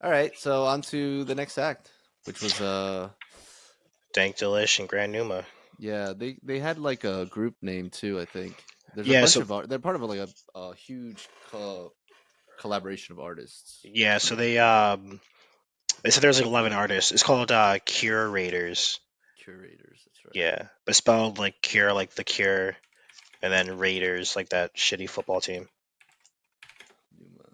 All right, so on to the next act, which was Dank Delish and Grand Numa. yeah, they had like a group name too, I think. There's a Yeah, bunch so of art. They're part of like a huge collaboration of artists. yeah, so they said there's like 11 artists. It's called Curators. Curators, that's right. Yeah, but spelled like Cure, like the Cure, and then Raiders, like that shitty football team. Numa.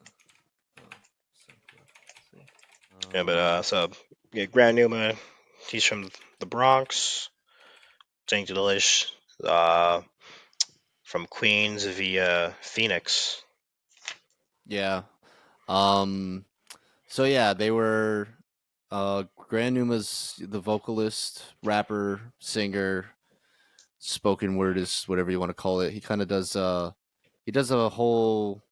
Oh, let's see. Yeah, but so yeah, Grand Numa, he's from the Bronx. Dank Delish, from Queens via Phoenix. Yeah. Um. So yeah, they were. Grand Numa's the vocalist, rapper, singer, spoken word is whatever you want to call it. He kind of does. He does a whole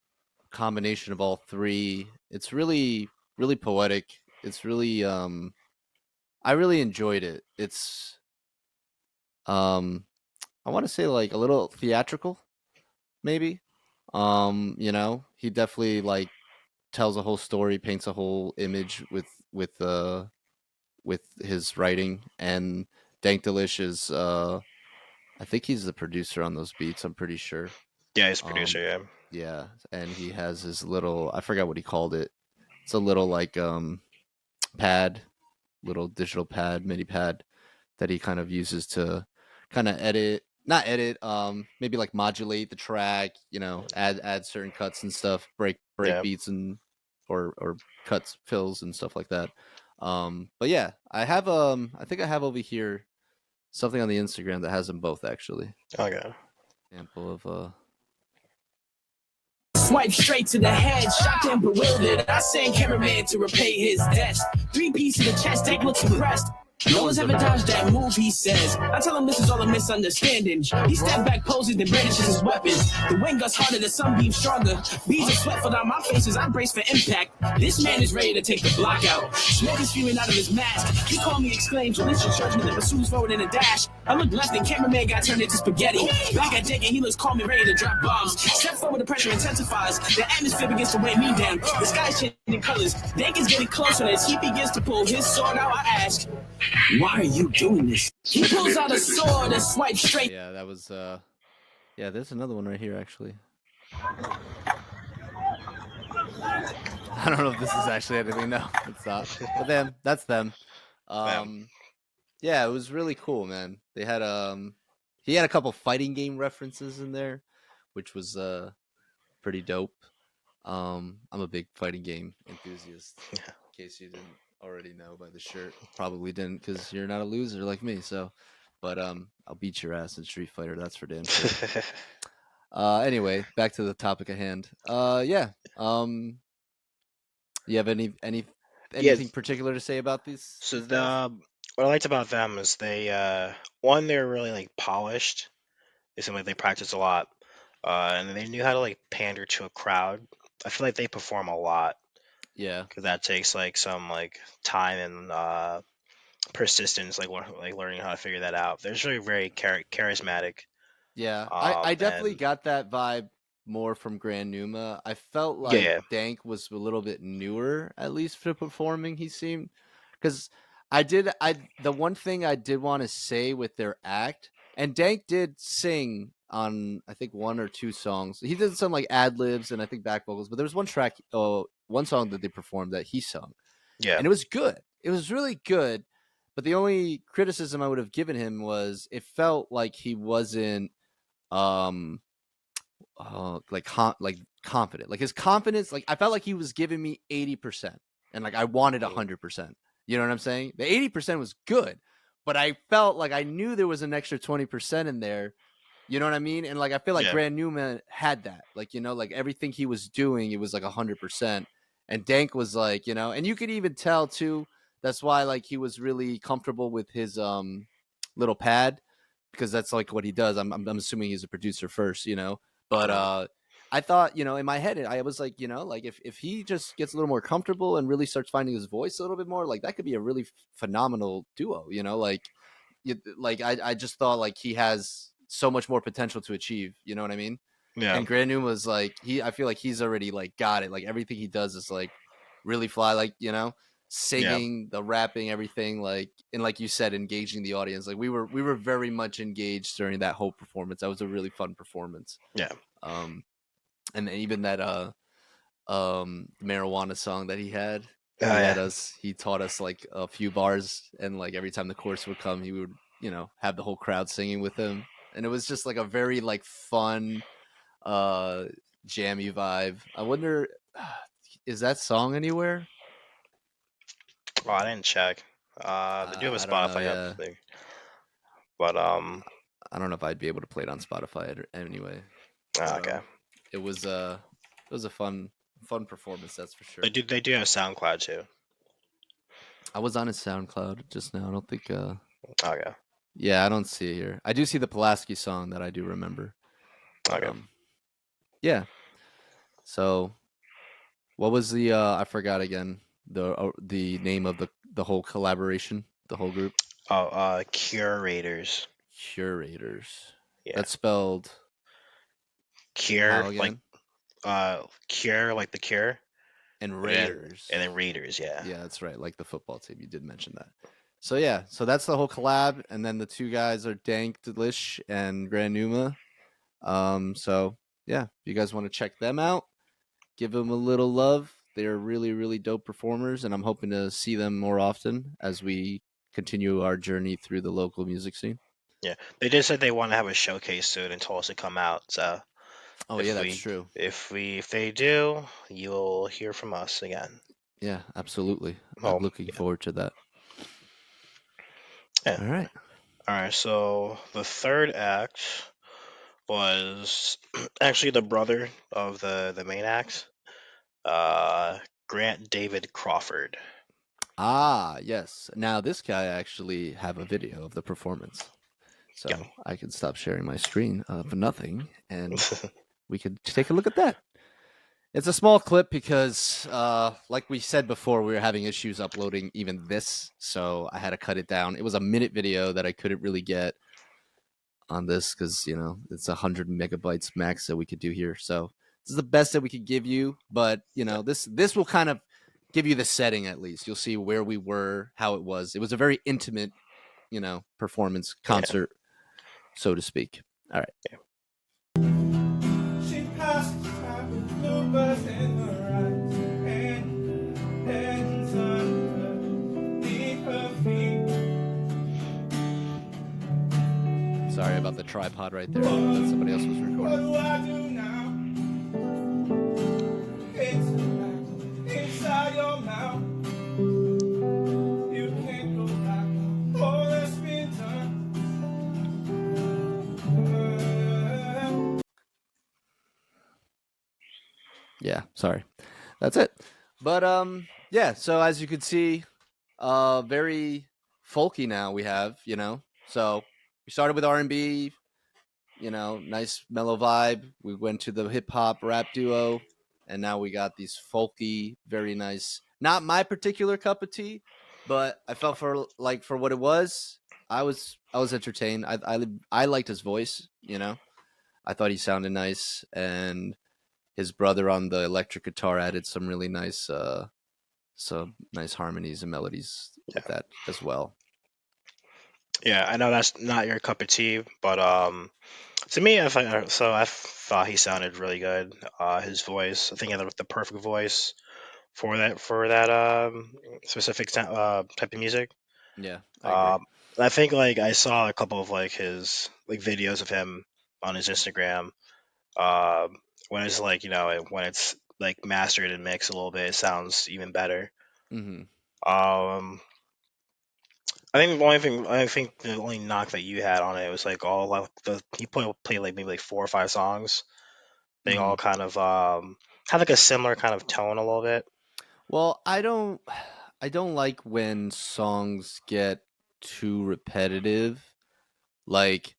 combination of all three. It's really poetic. It's really I really enjoyed it. It's um I want to say like a little theatrical maybe. He definitely like tells a whole story, paints a whole image with his writing, and Dank Delish is I think he's the producer on those beats, I'm pretty sure. Yeah, he's a producer. Um Yeah, yeah, and he has his little, I forgot what he called it. It's a little like pad, little digital pad, MIDI pad that he kind of uses to kind of edit, not edit, maybe like modulate the track, add certain cuts and stuff, break yeah. beats and or cuts, fills and stuff like that. But yeah, I think I have over here something on the Instagram that has them both actually. Okay. Example of Swipe straight to the head, shocked and bewildered. I sent cameraman to repay his desk. 3 piece to the chest, Dank looks impressed. No one's ever dodged that move, he says. I tell him this is all a misunderstanding. He stepped back, poses, and brandishes his weapons. The wind gusts harder, the sunbeams stronger. Beads of sweat fall down my face as I brace for impact. This man is ready to take the block out. Smoke is spewing out of his mask. He called me, exclaims, Judicial judgment that pursues forward in a dash. I look left and cameraman got turned into spaghetti. Back at Jake and he looks calm and ready to drop bombs. Step forward, the pressure intensifies. The atmosphere begins to weigh me down. The sky's changing colors. Dank is getting closer as he begins to pull his sword out. I ask, why are you doing this? He pulls out a sword and swipes straight. yeah, that was yeah, there's another one right here actually. I don't know if this is actually anything. No, it's not. But them, that's them. Yeah. Um, yeah, it was really cool, man. They had he had a couple fighting game references in there, which was pretty dope. I'm a big fighting game enthusiast. In case you didn't already know by the shirt, probably didn't because you're not a loser like me. So, but I'll beat your ass in Street Fighter. That's for damn sure. Anyway, back to the topic at hand. Yeah. You have Yeah. anything particular to say about So these guys? what I liked about them is one, they're really like polished. They seem like they practice a lot, and they knew how to like pander to a crowd. I feel like they perform a lot Yeah. because that takes like some like time and persistence, like learning how to figure that out. They're just really very charismatic. Yeah, I definitely And got that vibe more from Grand Numa. I felt like yeah, Dank was a little bit newer, at least for performing. He seemed because I the one thing I did want to say with their act, and Dank did sing on I think one or two songs. He did some like ad libs and I think back vocals, but there was one track, one song that they performed that he sung, yeah, and it was good. It was really good. But the only criticism I would have given him was it felt like he wasn't um like confident, like his confidence, like I felt like he was giving me 80% and like I wanted mm, 100%. You know what I'm saying? The 80% was good, but I felt like I knew there was an extra 20% in there. You know what I mean? And like I feel like yeah, Grand Newman had that, like, like everything he was doing, it was like 100%. And Dank was like, and you could even tell too, that's why like he was really comfortable with his little pad, because that's like what he does. I'm assuming he's a producer first, but mm, I thought, in my head, I was like, like if he just gets a little more comfortable and really starts finding his voice a little bit more, like that could be a really phenomenal duo, like I just thought like he has so much more potential to achieve, you know what I mean? yeah, And Grand Noom was like, I feel like he's already like got it, like everything he does is like really fly, like, you know, singing, the rapping, everything, like, and like you said, engaging the audience. Like we were very much engaged during that whole performance. That was a really fun performance. Yeah. And even that marijuana song that he had. Yeah. He taught us like a few bars, and like every time the chorus would come, he would, you know, have the whole crowd singing with him. And it was just like a very like fun jammy vibe. I wonder, is that song anywhere? Oh, I didn't check. They do have a I don't know. Spotify Yeah, thing, but I don't know if I'd be able to play it on Spotify anyway. okay. It was a fun performance, that's for sure. They do have SoundCloud too. I was on his SoundCloud just now. I don't think. Okay. Yeah, I don't see it here. I do see the Pulaski song that I do remember. But, Okay. yeah. So, what was the? I forgot again the name of the whole collaboration, the whole group. Oh, Curators. Curators. Yeah. That's spelled. Cure, how again? Cure like the Cure. And Raiders. And then Raiders, yeah. Yeah, that's right. Like the football team. You did mention that. So yeah, so that's the whole collab, and then the two guys are Dank Delish and Pnuema. So yeah, if you guys want to check them out, give them a little love. They're really, really dope performers, and I'm hoping to see them more often as we continue our journey through the local music scene. Yeah, they did say they want to have a showcase soon and told us to come out. So, That's true. If they do, you'll hear from us again. Yeah, absolutely. Oh, I'm looking forward to that. Yeah. All right. So the third act was actually the brother of the main act, Grant David Crawford. Ah, yes. Now this guy actually have a video of the performance, so I can stop sharing my screen for nothing, and we could take a look at that. It's a small clip because, like we said before, we were having issues uploading even this, so I had to cut it down. It was a minute video that I couldn't really get on this because, you know, it's 100 megabytes max that we could do here. So this is the best that we could give you, but, you know, this will kind of give you the setting at least. You'll see where we were, how it was. It was a very intimate, you know, performance, concert, so to speak. All right. Yeah. She passed bluebirds in her eyes and hands underneath her feet. Sorry about the tripod right there. Somebody else was recording. What do I do now? It's inside your mouth. You can't go back. All that's been done. Yeah, sorry. That's it. But yeah, so as you can see, very folky now we have, you know. So we started with R&B, you know, nice mellow vibe. We went to the hip hop rap duo, and now we got these folky, very nice. Not my particular cup of tea, but I felt for what it was, I was entertained. I liked his voice, you know. I thought he sounded nice, and his brother on the electric guitar added some really nice harmonies and melodies with that as well. Yeah, I know that's not your cup of tea, but to me, I thought he sounded really good. His voice, I think he had the perfect voice for that specific type of music. Yeah, I agree. I think like I saw a couple of like his like videos of him on his Instagram. When it's like, you know, when it's like mastered and mixed a little bit, it sounds even better. Mm-hmm. I think the only knock that you had on it was like all like he played like maybe like 4 or 5 songs. They all kind of have like a similar kind of tone a little bit. Well, I don't like when songs get too repetitive. Like,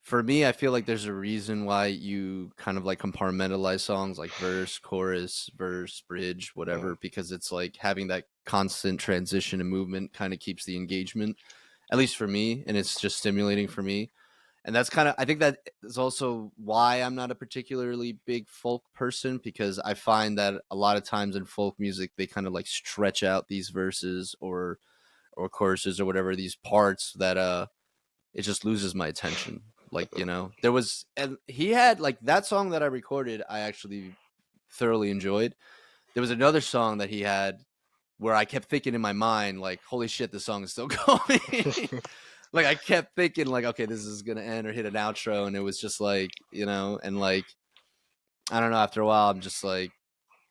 for me, I feel like there's a reason why you kind of like compartmentalize songs like verse, chorus, verse, bridge, whatever, because it's like having that constant transition and movement kind of keeps the engagement, at least for me, and it's just stimulating for me. And that's kind of, I think that is also why I'm not a particularly big folk person, because I find that a lot of times in folk music, they kind of like stretch out these verses or choruses or whatever, these parts that it just loses my attention. Like, there was, and he had like that song that I recorded, I actually thoroughly enjoyed. There was another song that he had where I kept thinking in my mind, like, holy shit, this song is still going. Like, I kept thinking, like, okay, this is going to end or hit an outro. And it was just like, and like, I don't know, after a while, I'm just like,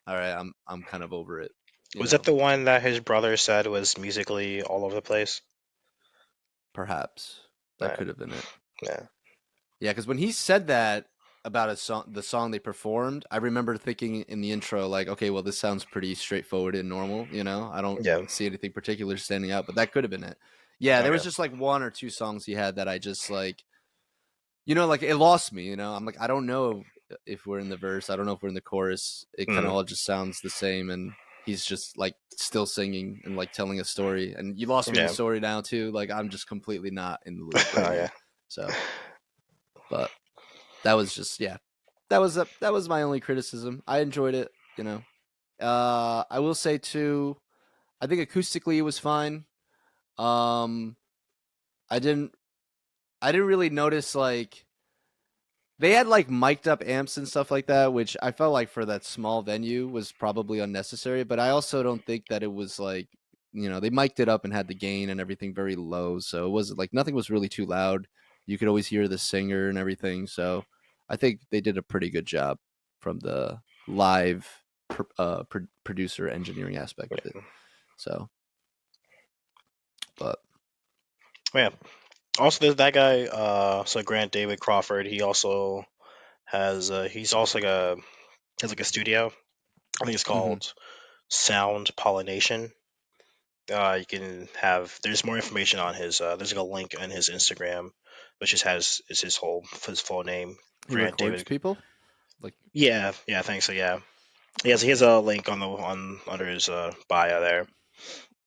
all right, I'm kind of over it. Was that the one that his brother said was musically all over the place? Perhaps. That could have been it. Yeah. Yeah, because when he said that about the song they performed, I remember thinking in the intro, like, okay, well, this sounds pretty straightforward and normal, I don't see anything particular standing out, but that could have been it. Yeah, there was just like one or two songs he had that I just like, like it lost me, I'm like, I don't know if we're in the verse, I don't know if we're in the chorus. It kind of all just sounds the same, and he's just like still singing and like telling a story, and you lost me in the story now too. Like, I'm just completely not in the loop right now. So, but that was just, that was my only criticism. I enjoyed it, I will say too, I think acoustically it was fine. I didn't really notice, like, they had like mic'd up amps and stuff like that, which I felt like for that small venue was probably unnecessary, but I also don't think that it was like, they mic'd it up and had the gain and everything very low, so it wasn't like, nothing was really too loud. You could always hear the singer and everything, so I think they did a pretty good job from the live producer engineering aspect of it. So, but yeah. Also, there's that guy. So Grant David Crawford. He also has. He's also has like a studio. I think it's called Sound Pollination. You can have. There's more information on his. There's like a link on his Instagram, which just has his full name. He Grant records David. people. Like, yeah, I think so. Yeah. Yes, he has a link on under his bio there.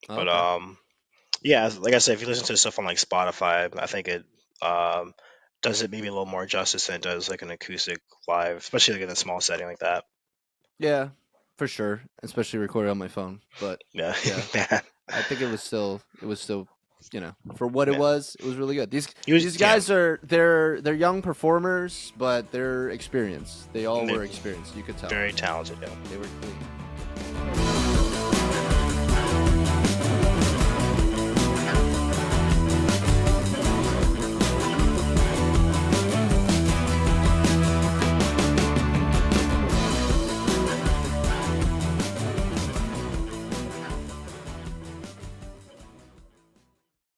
But yeah, like I said, if you listen to stuff on like Spotify, I think it does it maybe a little more justice than it does like an acoustic live, especially like in a small setting like that. Yeah, for sure, especially recorded on my phone. But Yeah, I think it was still, for what it was really good. These guys are they're young performers, but they're experienced. They all were experienced. You could tell. Very talented. Yeah. They were clean.